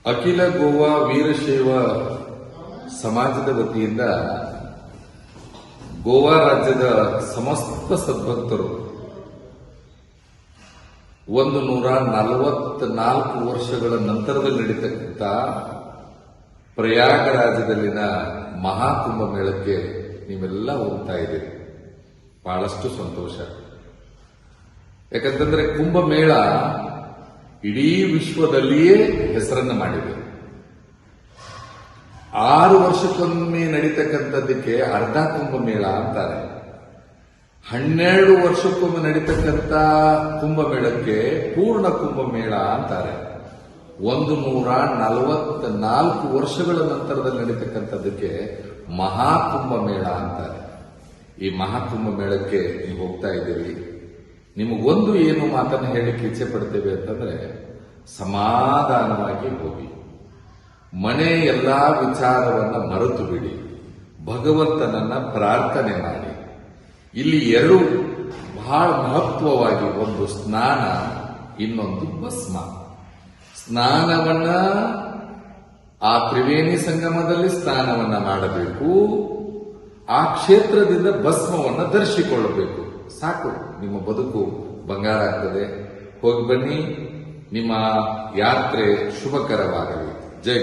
ಅಖಿಲ ಗೋವಾ ವೀರಶೈವ ಸಮಾಜದ ವತಿಯಿಂದ ಗೋವಾ ರಾಜ್ಯದ ಸಮಸ್ತ ಸದ್ಭಕ್ತರು 144 ವರ್ಷಗಳ ನಂತರದಲ್ಲಿ ನಡೀತಕ್ಕಂಥ ಪ್ರಯಾಗರಾಜದಲ್ಲಿನ ಮಹಾಕುಂಭ ಮೇಳಕ್ಕೆ ನೀವೆಲ್ಲ ಹೋಗ್ತಾ ಇದ್ದೀರಿ. ಬಹಳಷ್ಟು ಸಂತೋಷ. ಯಾಕಂತಂದ್ರೆ ಕುಂಭಮೇಳ ಇಡೀ ವಿಶ್ವದಲ್ಲಿಯೇ ಹೆಸರನ್ನು ಮಾಡಿದೆ. 6 ವರ್ಷಕ್ಕೊಮ್ಮೆ ನಡೀತಕ್ಕಂಥದ್ದಕ್ಕೆ ಅರ್ಧ ಕುಂಭಮೇಳ ಅಂತಾರೆ. 12 ವರ್ಷಕ್ಕೊಮ್ಮೆ ನಡೀತಕ್ಕಂಥ ಕುಂಭಮೇಳಕ್ಕೆ ಪೂರ್ಣ ಕುಂಭಮೇಳ ಅಂತಾರೆ. 144 ವರ್ಷಗಳ ನಂತರದಲ್ಲಿ ನಡೀತಕ್ಕಂಥದ್ದಕ್ಕೆ ಮಹಾಕುಂಭಮೇಳ ಅಂತಾರೆ. ಈ ಮಹಾಕುಂಭ ಮೇಳಕ್ಕೆ ನೀವು ಹೋಗ್ತಾ ಇದ್ದೀರಿ. ನಿಮಗೊಂದು ಏನು ಮಾತನ್ನು ಹೇಳಿಕ್ಕೆ ಇಚ್ಛೆ ಪಡ್ತೇವೆ ಅಂತಂದ್ರೆ, ಸಮಾಧಾನವಾಗಿ ಹೋಗಿ ಮನೆ ಎಲ್ಲಾ ವಿಚಾರವನ್ನ ಮರೆತು ಬಿಡಿ, ಭಗವಂತನನ್ನ ಪ್ರಾರ್ಥನೆ ಮಾಡಿ. ಇಲ್ಲಿ 2 ಬಹಳ ಮಹತ್ವವಾಗಿ, ಒಂದು ಸ್ನಾನ, ಇನ್ನೊಂದು ಭಸ್ಮ. ಸ್ನಾನವನ್ನ ಆ ತ್ರಿವೇಣಿ ಸಂಗಮದಲ್ಲಿ ಸ್ನಾನವನ್ನ ಮಾಡಬೇಕು. ಆ ಕ್ಷೇತ್ರದಿಂದ ಭಸ್ಮವನ್ನ ಧರಿಸಿಕೊಳ್ಳಬೇಕು. ಸಾಕು, ನಿಮ್ಮ ಬದುಕು ಬಂಗಾರ ಆಗ್ತದೆ. ಹೋಗಿ ಬನ್ನಿ. ನಿಮ್ಮ ಯಾತ್ರೆ ಶುಭಕರವಾಗಲಿ. ಜೈ ಗುರು.